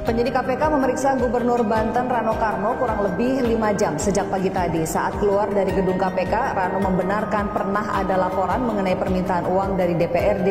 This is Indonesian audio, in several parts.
Penyidik KPK memeriksa Gubernur Banten Rano Karno kurang lebih 5 jam sejak pagi tadi. Saat keluar dari gedung KPK, Rano membenarkan pernah ada laporan mengenai permintaan uang dari DPRD.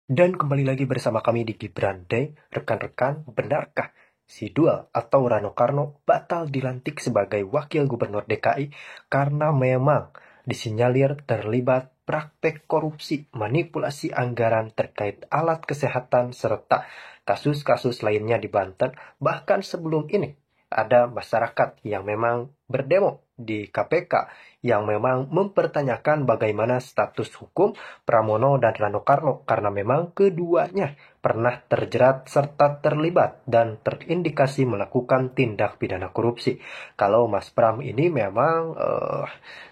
Dan kembali lagi bersama kami di Gibran Day. Rekan-rekan, benarkah si Dual atau Rano Karno batal dilantik sebagai Wakil Gubernur DKI karena memang disinyalir terlibat praktek korupsi, manipulasi anggaran terkait alat kesehatan, serta kasus-kasus lainnya di Banten. Bahkan sebelum ini ada masyarakat yang memang berdemo di KPK yang memang mempertanyakan bagaimana status hukum Pramono dan Rano Karno karena memang keduanya pernah terjerat serta terlibat dan terindikasi melakukan tindak pidana korupsi. Kalau Mas Pram ini memang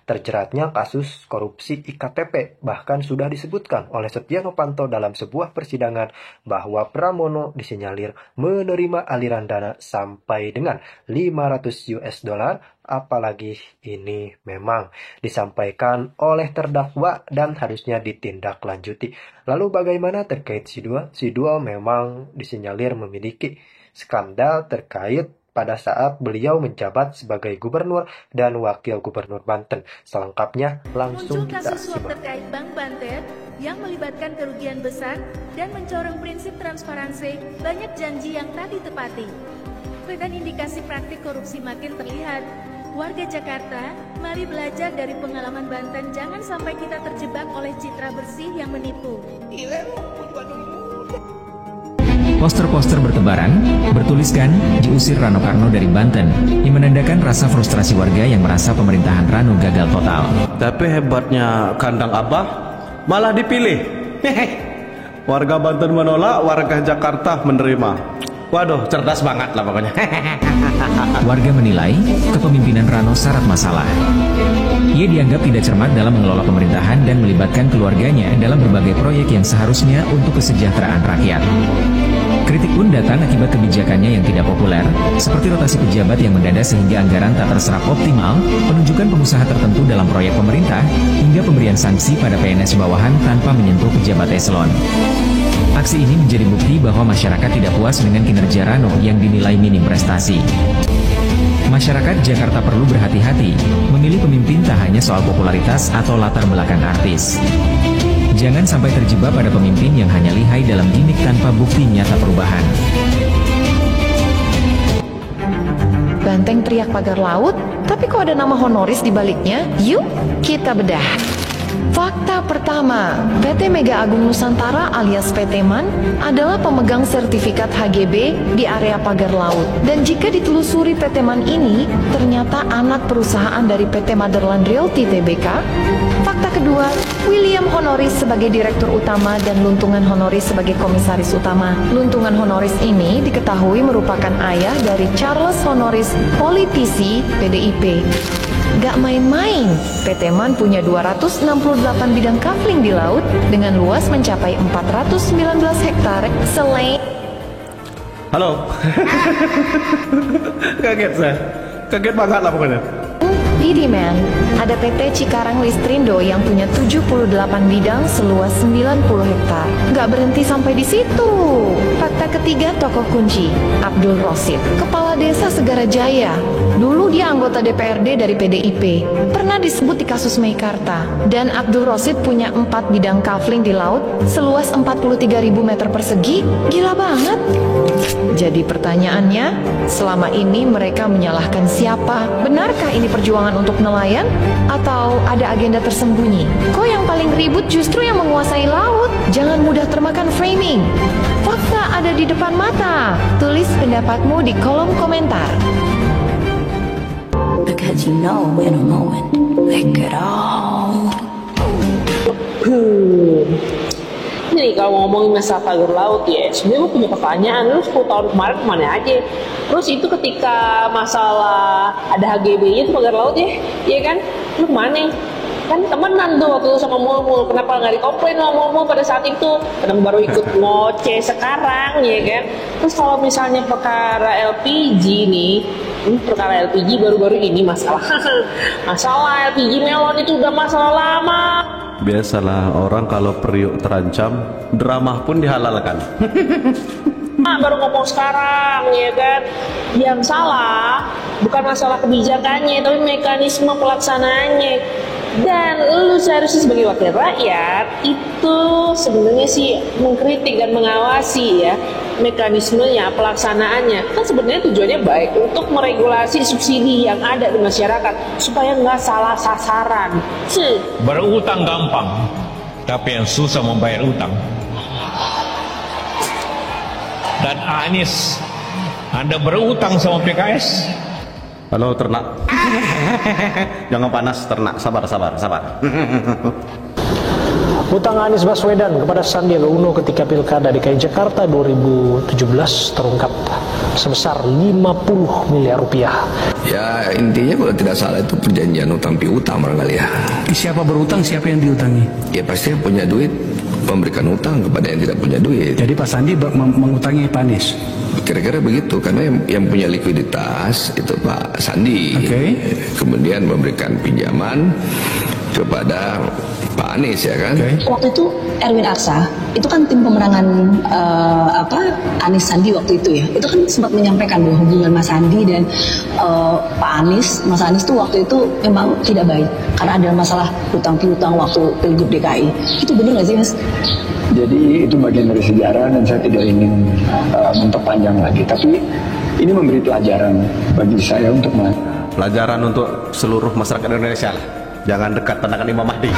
terjeratnya kasus korupsi IKTP, bahkan sudah disebutkan oleh Setia Novanto dalam sebuah persidangan bahwa Pramono disinyalir menerima aliran dana sampai dengan 500 US dollar, apalagi ini memang disampaikan oleh terdakwa dan harusnya ditindaklanjuti. Lalu bagaimana terkait si Dual? Si Dual memang disinyalir memiliki skandal terkait pada saat beliau menjabat sebagai gubernur dan wakil gubernur Banten. Selengkapnya langsung muncul kita kasus suap simak. terkait Bank Banten yang melibatkan kerugian besar dan mencorong prinsip transparansi, banyak janji yang tak ditepati. Dan indikasi praktik korupsi makin terlihat. Warga Jakarta, mari belajar dari pengalaman Banten, jangan sampai kita terjebak oleh citra bersih yang menipu. Poster-poster bertebaran, bertuliskan diusir Rano Karno dari Banten, yang menandakan rasa frustrasi warga yang merasa pemerintahan Rano gagal total. Tapi hebatnya kandang Abah malah dipilih. Warga Banten menolak, warga Jakarta menerima. Waduh, cerdas banget lah pokoknya. Warga menilai kepemimpinan Rano syarat masalah. Ia dianggap tidak cermat dalam mengelola pemerintahan dan melibatkan keluarganya dalam berbagai proyek yang seharusnya untuk kesejahteraan rakyat. Kritik pun datang akibat kebijakannya yang tidak populer, seperti rotasi pejabat yang mendadak sehingga anggaran tak terserap optimal, penunjukan pengusaha tertentu dalam proyek pemerintah, hingga pemberian sanksi pada PNS bawahan tanpa menyentuh pejabat eselon. Aksi ini menjadi bukti bahwa masyarakat tidak puas dengan kinerja Rano yang dinilai minim prestasi. Masyarakat Jakarta perlu berhati-hati, memilih pemimpin tak hanya soal popularitas atau latar belakang artis. Jangan sampai terjebak pada pemimpin yang hanya lihai dalam gimmick tanpa bukti nyata perubahan. Banteng teriak pagar laut, tapi kok ada nama honoris di baliknya? Yuk, kita bedah. Fakta pertama, PT Mega Agung Nusantara alias PT MAN adalah pemegang sertifikat HGB di area pagar laut. Dan jika ditelusuri PT MAN ini, ternyata anak perusahaan dari PT Motherland Realty Tbk. Fakta kedua, William Honoris sebagai direktur utama dan Luntungan Honoris sebagai komisaris utama. Luntungan Honoris ini diketahui merupakan ayah dari Charles Honoris, politisi PDIP. Gak main-main, PT MAN punya 268 bidang kafling di laut dengan luas mencapai 419 hektar selain... Halo. Kaget saya. Kaget banget lah pokoknya. Di Dimen, ada PT Cikarang Listrindo yang punya 78 bidang seluas 90 hektar. Gak berhenti sampai di situ. Fakta ketiga, tokoh kunci, Abdul Rosid, Kepala Desa Segara Jaya. Dulu dia anggota DPRD dari PDIP. Pernah disebut di kasus Meikarta. Dan Abdul Rosid punya 4 bidang kafling di laut seluas 43.000 meter persegi. Gila banget. Jadi pertanyaannya, selama ini mereka menyalahkan siapa? Benarkah ini perjuangan untuk nelayan? Atau ada agenda tersembunyi? Kok yang paling ribut justru yang menguasai laut? Jangan mudah termakan framing. Fakta ada di depan mata. Tulis pendapatmu di kolom komentar. Because you know in a moment, we could all. Nih kalau ngomongin masalah pagar laut ya, sebenarnya gue punya pertanyaan, lu 10 tahun kemarin kemana aja? Terus itu ketika masalah ada HGB-nya tuh pagar laut ya, iya kan? Lu kemana? Kan temenan tuh waktu itu sama Mulmul, kenapa nggak dikomplain sama Mulmul pada saat itu? Karena baru ikut ngoceh sekarang ya kan? Terus kalau misalnya perkara LPG nih, perkara LPG baru-baru ini masalah LPG melon itu udah masalah lama. Biasalah orang kalau periuk terancam, drama pun dihalalkan. Baru ngomong sekarang, ya kan? Yang salah bukan masalah kebijakannya, tapi mekanisme pelaksanaannya. Dan lu seharusnya sebagai wakil rakyat itu sebenarnya sih mengkritik dan mengawasi ya mekanismenya, pelaksanaannya. Kan sebenarnya tujuannya baik untuk meregulasi subsidi yang ada di masyarakat supaya nggak salah sasaran. Berutang gampang, tapi yang susah membayar utang. Dan Anies, Anda berutang sama PKS? Halo ternak. Jangan panas ternak, sabar. Hutang Anies Baswedan kepada Sandiaga Uno ketika Pilkada DKI Jakarta 2017 terungkap sebesar 50 miliar rupiah. Ya intinya kalau tidak salah itu perjanjian utang piutang barangkali ya. Siapa berutang, siapa yang diutangi? Ya pasti yang punya duit memberikan utang kepada yang tidak punya duit. Jadi Pak Sandi mengutangi Pak Anies? Kira-kira begitu, karena yang punya likuiditas itu Pak Sandi. Kemudian memberikan pinjaman kepada Pak Anies ya kan. Waktu itu Erwin Aksa itu kan tim pemenangan Anies Sandi waktu itu ya, itu kan sempat menyampaikan bahwa hubungan Mas Sandi dan Pak Anies, Mas Anies tuh waktu itu memang tidak baik karena ada masalah hutang piutang waktu Pilgub DKI. Itu benar nggak sih Mas? Jadi itu bagian dari sejarah dan saya tidak ingin memperpanjang lagi, tapi ini memberi pelajaran bagi saya untuk pelajaran untuk seluruh masyarakat Indonesia. Jangan dekat pandangan Imam Mahdi.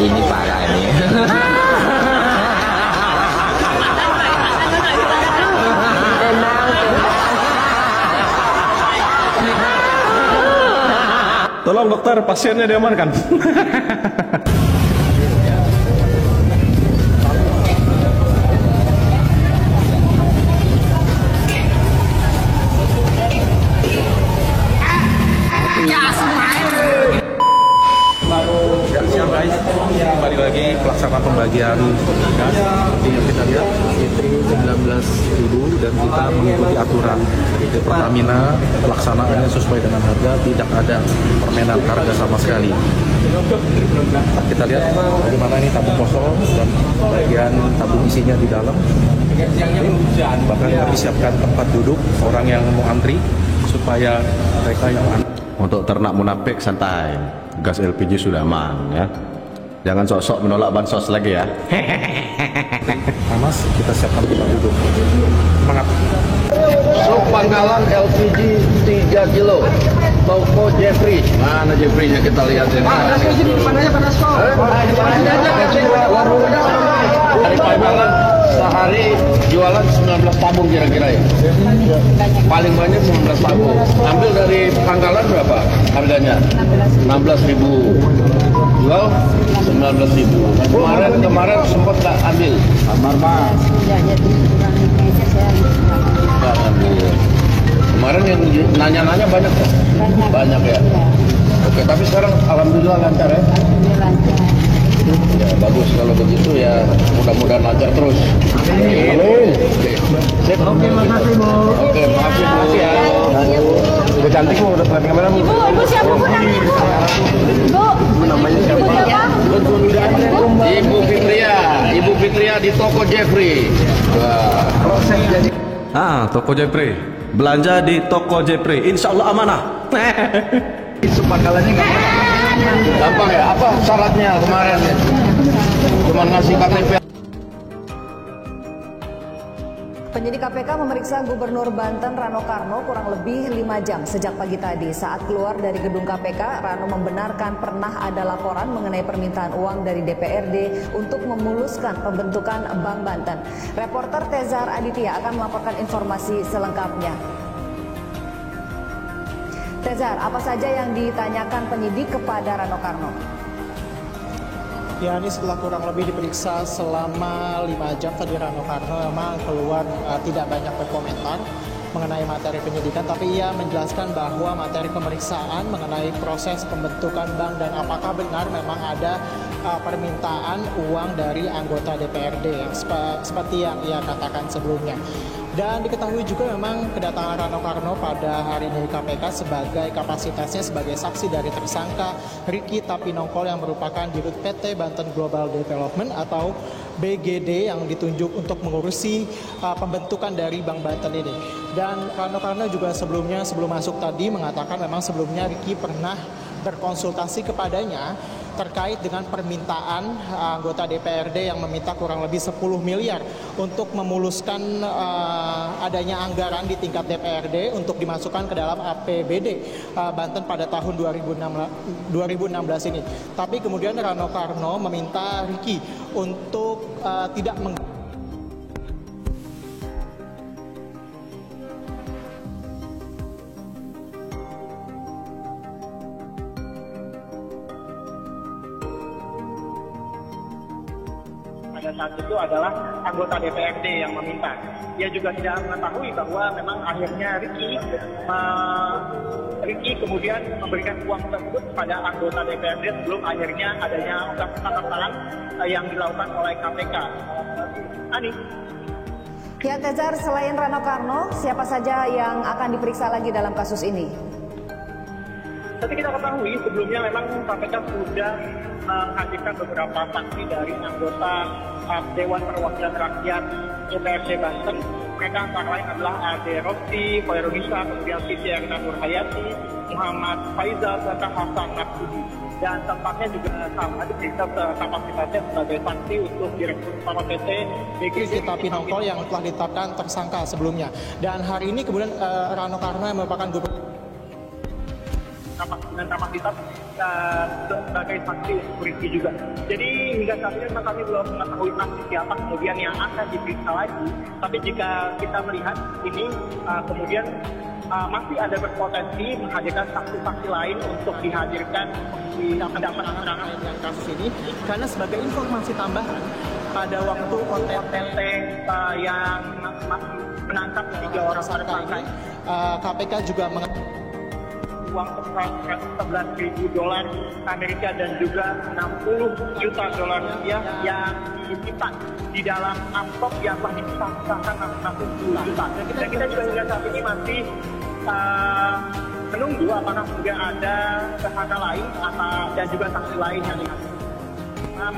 Ini parah ini. Tolong dokter, pasiennya diamankan. Kembali lagi pelaksanaan pembagian gas seperti yang kita lihat itu 19.000 dan kita mengikuti aturan dari Pertamina, pelaksanaannya sesuai dengan harga, tidak ada permainan harga sama sekali. Kita lihat bagaimana ini tabung kosong dan bagian tabung isinya di dalam. Bahkan kami siapkan tempat duduk orang yang mau antri supaya mereka yang Untuk ternak munafik santai, gas LPG sudah aman ya. Jangan sok-sok menolak bansos lagi ya. Mas, kita siapkan tempat duduk. Semangat. Sop Pangkalan LPG 3 kilo. Toko Jeffrey. Mana Jeffrey-nya kita lihat ini. Dari Pangkalan sehari jualan 19 tabung kira-kira ya. Paling banyak 19 tabung. Ambil dari Pangkalan berapa harganya? 16.000. Jual 19.000. Kemarin sempat nggak ambil. Nggak ambil. Kemarin yang nanya-nanya banyak ya? Banyak ya. Oke, tapi sekarang alhamdulillah lancar ya. Ya bagus kalau begitu ya, mudah-mudahan lancar terus. Amin. Sip. Oke, makasih Bu. Oke, makasih Bu. Ya. Udah cantik Bu, udah pelan kamera Bu. Ibu siapa Bu namanya? Bu namanya siapa? Ibu Fitria. Ibu Fitria di Toko Jeffrey. Wah, proses jadi. Toko Jeffrey. Belanja di Toko Jeffrey. Insya Allah amanah. Pangkalannya gampang ya? Apa syaratnya kemarin? Cuma ngasih KTP. Penyidik KPK memeriksa Gubernur Banten Rano Karno kurang lebih 5 jam sejak pagi tadi. Saat keluar dari gedung KPK, Rano membenarkan pernah ada laporan mengenai permintaan uang dari DPRD untuk memuluskan pembentukan Bank Banten. Reporter Tezar Aditya akan melaporkan informasi selengkapnya. Tezar, apa saja yang ditanyakan penyidik kepada Rano Karno? Ya, ini setelah kurang lebih diperiksa selama 5 jam tadi Rano Karno memang keluar tidak banyak berkomentar mengenai materi penyidikan, tapi ia menjelaskan bahwa materi pemeriksaan mengenai proses pembentukan bank dan apakah benar memang ada permintaan uang dari anggota DPRD seperti yang ia katakan sebelumnya. Dan diketahui juga memang kedatangan Rano Karno pada hari ini di KPK sebagai kapasitasnya sebagai saksi dari tersangka Ricky Tapinongkol yang merupakan dirut PT Banten Global Development atau BGD yang ditunjuk untuk mengurusi pembentukan dari Bank Banten ini. Dan Rano Karno juga sebelum masuk tadi mengatakan memang sebelumnya Ricky pernah berkonsultasi kepadanya terkait dengan permintaan anggota DPRD yang meminta kurang lebih 10 miliar untuk memuluskan adanya anggaran di tingkat DPRD untuk dimasukkan ke dalam APBD Banten pada tahun 2016 ini. Tapi kemudian Rano Karno meminta Ricky untuk tidak pada saat itu adalah anggota DPRD yang meminta. Dia juga tidak mengetahui bahwa memang akhirnya Ricky kemudian memberikan uang tersebut kepada anggota DPRD sebelum akhirnya adanya operasi tangkap tangan yang dilakukan oleh KPK. Ani. Ya, Tezar, selain Rano Karno, siapa saja yang akan diperiksa lagi dalam kasus ini? Seperti kita ketahui, sebelumnya memang KPK sudah menghadirkan beberapa saksi dari anggota Dewan Perwakilan Rakyat DPRD Banten. Mereka antara lain adalah Ade Rosti, Koirunisa, kemudian Siti Erna Nurhayati, Muhammad Faizal, serta Hasan Maksudi. Dan tempatnya juga sama diperiksa kapasitasnya sebagai saksi untuk Direktur Utama PT Ricky Tapinongkol yang telah ditetapkan tersangka sebelumnya. Dan hari ini kemudian Rano Karno yang merupakan gubernur dan kapasitas sebagai saksi untuk Ricky juga. Jadi hingga saat ini kami belum mengetahui pasti siapa kemudian yang akan diperiksa lagi. Tapi jika kita melihat ini kemudian masih ada berpotensi menghadirkan saksi-saksi lain untuk dihadirkan di pendapat keterangan dengan kasus ini. Karena sebagai informasi tambahan, pada waktu OTT yang menangkap 3 orang tersangka ini, KPK juga uang $11.000 Amerika dan juga 60 juta dolar rupiah yang disimpan di dalam amplop yang telah dipisahkan masing-masing 10 juta. Dan kita juga hingga saat ini masih menunggu apakah kemudian ada tersangka lain dan juga saksi lain yang dalam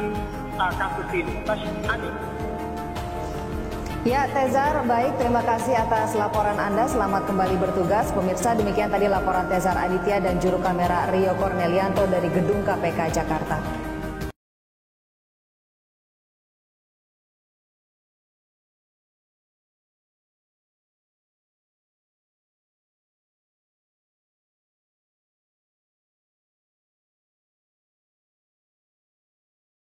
kasus ini. Ani. Ya, Tezar, baik, terima kasih atas laporan Anda. Selamat kembali bertugas. Pemirsa, demikian tadi laporan Tezar Aditya dan juru kamera Rio Cornelianto dari Gedung KPK Jakarta.